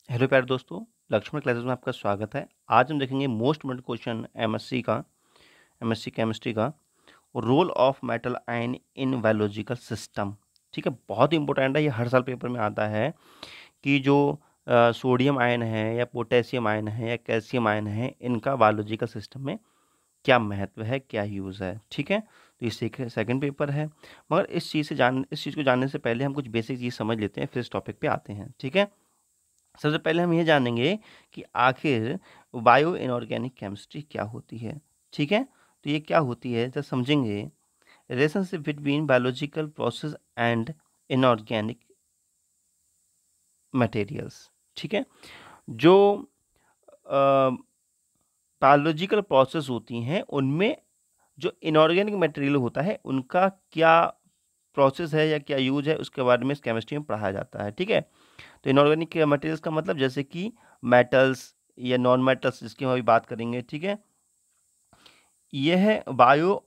Hello प्यारे दोस्तों, Lakshman classes में आपका स्वागत है। आज हम देखेंगे most important question MSc chemistry का, role of metal ion in biological system. ठीक है, बहुत इंपॉर्टेंट है, ये हर साल पेपर में आता है कि जो सोडियम आयन है या पोटेशियम आयन है या कैल्शियम आयन है, इनका बायोलॉजिकल सिस्टम में क्या महत्व है, क्या यूज़ है। ठीक है, तो ये सेकंड पेपर है, मगर इस चीज़ को जानने से पहले हम कुछ बेसिक चीज़ समझ लेते हैं, फिर इस टॉपिक पे आते हैं। ठीक है, सबसे पहले हम ये जानेंगे कि आखिर बायो इनऑर्गेनिक केमिस्ट्री क्या होती है। ठीक है, तो ये क्या होती है जब समझेंगे। Relationship between biological process and inorganic materials. ठीक है, जो बायोलॉजिकल प्रोसेस होती हैं उनमें जो इनऑर्गेनिक मटेरियल होता है उनका क्या प्रोसेस है या क्या यूज है, उसके बारे में इस केमिस्ट्री में पढ़ाया जाता है। ठीक है, तो इनऑर्गेनिक मटेरियल्स का मतलब जैसे कि मेटल्स या नॉन मेटल्स, जिसकी हम अभी बात करेंगे। ठीक है, यह बायो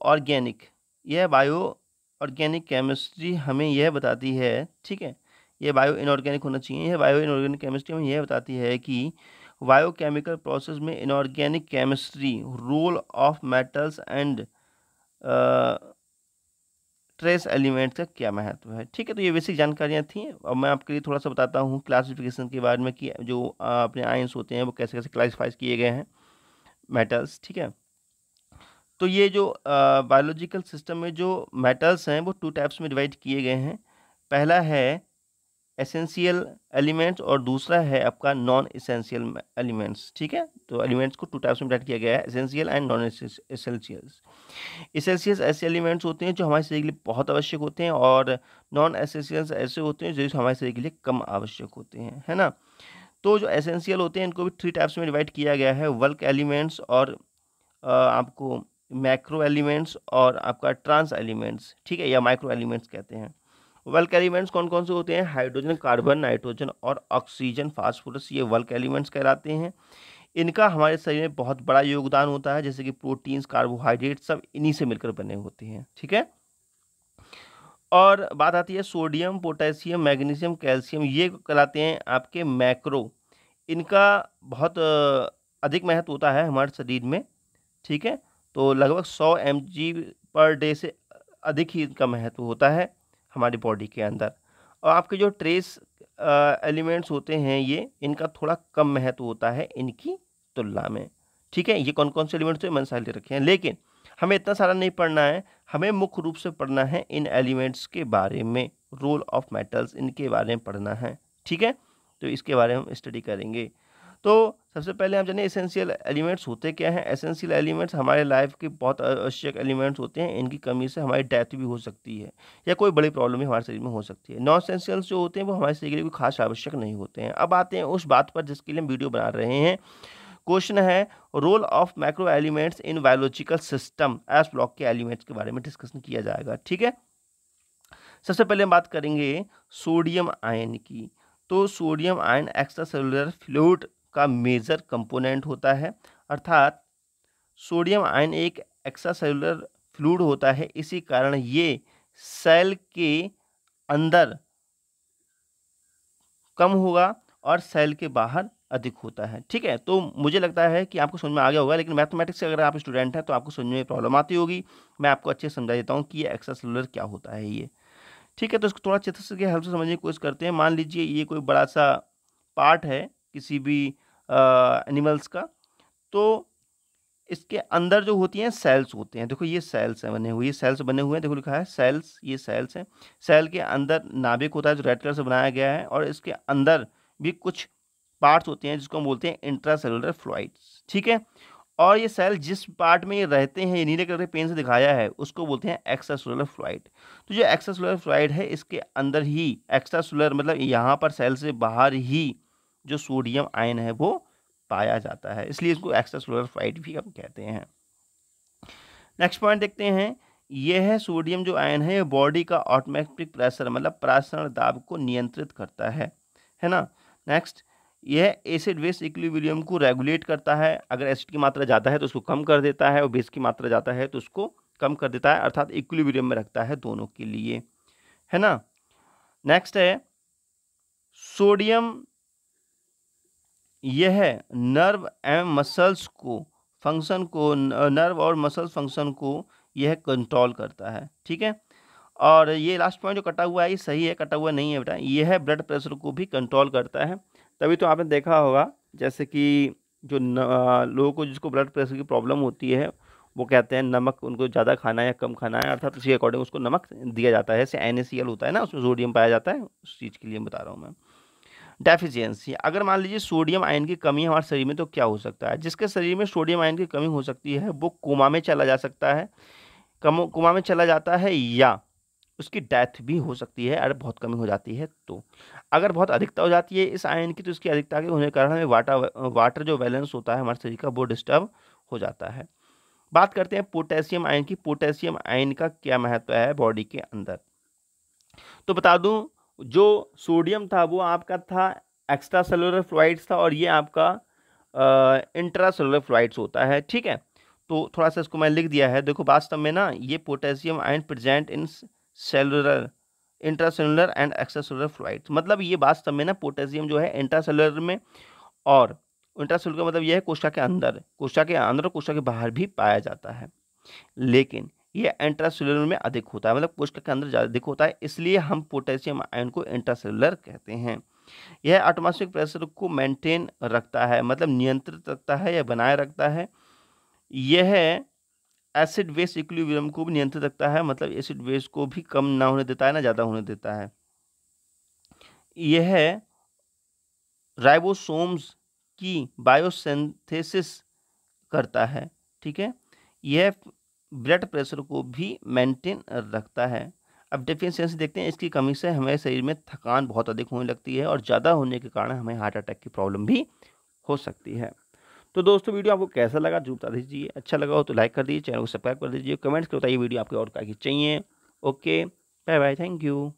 ऑर्गेनिक केमिस्ट्री हमें यह बताती है। ठीक है, यह बायो इनऑर्गेनिक होना चाहिए। यह बायो इनऑर्गेनिक केमिस्ट्री हमें यह बताती है कि बायोकेमिकल प्रोसेस में inorganic chemistry role of metals and trace elements का क्या महत्व है। ठीक है, तो ये बेसिक जानकारियाँ थी। अब मैं आपके लिए थोड़ा सा बताता हूँ क्लासिफिकेशन के बारे में कि जो अपने आयंस होते हैं वो कैसे कैसे क्लासीफाइज किए गए हैं मेटल्स। ठीक है, तो ये जो बायोलॉजिकल सिस्टम में जो मेटल्स हैं वो टू टाइप्स में डिवाइड किए गए हैं। पहला है एसेंशियल एलिमेंट्स और दूसरा है आपका नॉन एसेंशियल एलिमेंट्स। ठीक है, तो एलिमेंट्स को टू टाइप्स में डिवाइड किया गया है, essential and non essentials. Essentials ऐसे एलिमेंट्स होते हैं जो हमारे शरीर के लिए बहुत आवश्यक होते हैं, और नॉन एसेंशियल्स ऐसे होते हैं जो हमारे शरीर के लिए कम आवश्यक होते हैं, है ना। तो जो एसेंशियल होते हैं इनको भी थ्री टाइप्स में डिवाइड किया गया है, बल्क एलिमेंट्स और आपको मैक्रो एलिमेंट्स और आपका ट्रांस एलिमेंट्स। ठीक है, या माइक्रो एलिमेंट्स कहते हैं। बल्क एलिमेंट्स कौन कौन से होते हैं? हाइड्रोजन, कार्बन, नाइट्रोजन और ऑक्सीजन, फास्फोरस, ये बल्क एलिमेंट्स कहलाते हैं। इनका हमारे शरीर में बहुत बड़ा योगदान होता है, जैसे कि प्रोटीन्स, कार्बोहाइड्रेट सब इन्हीं से मिलकर बने होते हैं। ठीक है, और बात आती है सोडियम, पोटेशियम, मैग्नीशियम, कैल्शियम, ये कहलाते हैं आपके मैक्रो। इनका बहुत अधिक महत्व होता है हमारे शरीर में। ठीक है, तो लगभग 100 mg पर डे से अधिक ही इनका महत्व होता है हमारी बॉडी के अंदर। और आपके जो ट्रेस एलिमेंट्स होते हैं ये, इनका थोड़ा कम महत्व होता है इनकी तुलना में। ठीक है, ये कौन कौन से एलिमेंट्स हैं मैंने सारे रखे हैं, लेकिन हमें इतना सारा नहीं पढ़ना है। हमें मुख्य रूप से पढ़ना है इन एलिमेंट्स के बारे में, रोल ऑफ मेटल्स इनके बारे में पढ़ना है। ठीक है, तो इसके बारे में हम स्टडी करेंगे। तो सबसे पहले हम जाने एसेंशियल एलिमेंट्स होते क्या हैं। एसेंशियल एलिमेंट्स हमारे लाइफ के बहुत आवश्यक एलिमेंट्स होते हैं, इनकी कमी से हमारी डेथ भी हो सकती है या कोई बड़ी प्रॉब्लम भी हमारे शरीर में हो सकती है। नॉन एसेंशियल्स जो होते हैं वो हमारे शरीर के लिए कोई खास आवश्यक नहीं होते हैं। अब आते हैं उस बात पर जिसके लिए हम वीडियो बना रहे हैं। क्वेश्चन है role of macro elements in biological system, S block के एलिमेंट्स के बारे में डिस्कशन किया जाएगा। ठीक है, सबसे पहले हम बात करेंगे सोडियम आयन की। तो sodium ion extra cellular fluid का मेजर कंपोनेंट होता है, अर्थात सोडियम आयन एक एक्स्ट्रा सेलुलर फ्लूइड होता है। इसी कारण ये सेल के अंदर कम होगा और सेल के बाहर अधिक होता है। ठीक है, तो मुझे लगता है कि आपको समझ में आ गया होगा, लेकिन मैथमेटिक्स से अगर आप स्टूडेंट हैं तो आपको समझ में प्रॉब्लम आती होगी। मैं आपको अच्छे से समझा देता हूँ कि ये एक्स्ट्रा सेलुलर क्या होता है ये। ठीक है, तो इसको थोड़ा चित्र के हेल्प से समझने की कोशिश करते हैं। मान लीजिए ये कोई बड़ा सा पार्ट है किसी भी एनिमल्स का, तो इसके अंदर जो होती हैं सेल्स होते हैं। देखो ये सेल्स हैं बने हुए, ये सेल्स बने हुए हैं, देखो लिखा है सेल्स, ये सेल्स हैं। सेल के अंदर नाभिक होता है जो रेड कलर से बनाया गया है, और इसके अंदर भी कुछ पार्ट्स होते हैं जिसको हम बोलते हैं इंट्रा सेलुलर फ्लूइड्स। ठीक है, और ये सेल जिस पार्ट में ये रहते हैं, ये नीले कलर के पेन से दिखाया है, उसको बोलते हैं एक्स्ट्रासेलुलर फ्लूइड। तो जो एक्स्ट्रासेलुलर फ्लूइड है इसके अंदर ही, एक्स्ट्रासेलुलर मतलब यहाँ पर सेल से बाहर ही जो सोडियम आयन है वो पाया जाता है, इसलिए इसको एक्स्ट्रासेलुलर फ्लूइड भी हम कहते हैं। नेक्स्ट पॉइंट देखते हैं। यह है सोडियम जो आयन है, बॉडी का ऑटोमेटिक प्रेशर मतलब प्रासरण दाब को नियंत्रित करता है ना। नेक्स्ट, यह एसिड बेस इक्विलिब्रियम को रेगुलेट करता है। अगर एसिड की मात्रा ज़्यादा है तो उसको कम कर देता है, और बेस की मात्रा ज़्यादा है तो उसको कम कर देता है, अर्थात इक्विलिब्रियम में रखता है दोनों के लिए, है ना। नेक्स्ट है सोडियम यह नर्व एवं मसल्स को फंक्शन को नर्व और मसल्स फंक्शन को यह कंट्रोल करता है। ठीक है, और ये लास्ट पॉइंट जो कटा हुआ है ये सही है, कटा हुआ नहीं है बेटा। यह ब्लड प्रेशर को भी कंट्रोल करता है। तभी तो आपने देखा होगा जैसे कि जो लोगों को जिसको ब्लड प्रेशर की प्रॉब्लम होती है वो कहते हैं नमक उनको ज़्यादा खाना है या कम खाना है, अर्थात उसी अकॉर्डिंग उसको नमक दिया जाता है। जैसे NaCl होता है ना, उसमें सोडियम पाया जाता है, उस चीज़ के लिए बता रहा हूँ मैं। डेफिशिएंसी, अगर मान लीजिए सोडियम आयन की कमी है हमारे शरीर में तो क्या हो सकता है? जिसके शरीर में सोडियम आयन की कमी हो सकती है वो कोमा में चला जा सकता है, कोमा में चला जाता है, या उसकी डेथ भी हो सकती है अगर बहुत कमी हो जाती है तो। अगर बहुत अधिकता हो जाती है इस आयन की तो इसकी अधिकता के होने के कारण हमें वाटर जो बैलेंस होता है हमारे शरीर का वो डिस्टर्ब हो जाता है। बात करते हैं पोटेशियम आयन की। पोटेशियम आयन का क्या महत्व है बॉडी के अंदर? तो बता दूं, जो सोडियम था वो आपका था एक्स्ट्रा सेलुलर फ्लूइड्स था और ये आपका इंट्रा सेलुलर फ्लूइड्स होता है। ठीक है, तो थोड़ा सा इसको मैं लिख दिया है। देखो वास्तव में ना ये potassium ion present in cellular intracellular and extracellular fluids, मतलब ये वास्तव में ना पोटेशियम जो है इंट्रासेलुलर में और इंट्रासेलुलर का मतलब ये है कोशिका के अंदर, कोशिका के अंदर और कोशिका के बाहर भी पाया जाता है, लेकिन ये इंट्रासेलुलर में अधिक होता है, मतलब कोशिका के अंदर ज़्यादा अधिक होता है, इसलिए हम पोटेशियम आयन को इंट्रासेलुलर कहते हैं। यह एटमॉस्फेरिक प्रेशर को मेंटेन रखता है, मतलब नियंत्रित रखता है या बनाए रखता है। यह एसिड बेस इक्विलिब्रियम को भी नियंत्रित रखता है, मतलब एसिड बेस को भी कम ना होने देता है ना ज़्यादा होने देता है। यह राइबोसोम्स की बायोसिंथेसिस करता है। ठीक है, यह ब्लड प्रेशर को भी मेंटेन रखता है। अब डेफिशिएंसी देखते हैं, इसकी कमी से हमारे शरीर में थकान बहुत अधिक होने लगती है और ज़्यादा होने के कारण हमें हार्ट अटैक की प्रॉब्लम भी हो सकती है। तो दोस्तों वीडियो आपको कैसा लगा जरूर बता दीजिए, अच्छा लगा हो तो लाइक कर दीजिए, चैनल को सब्सक्राइब कर दीजिए, कमेंट्स के बताइए वीडियो आपके और क्या चाहिए। Okay, bye bye, thank you.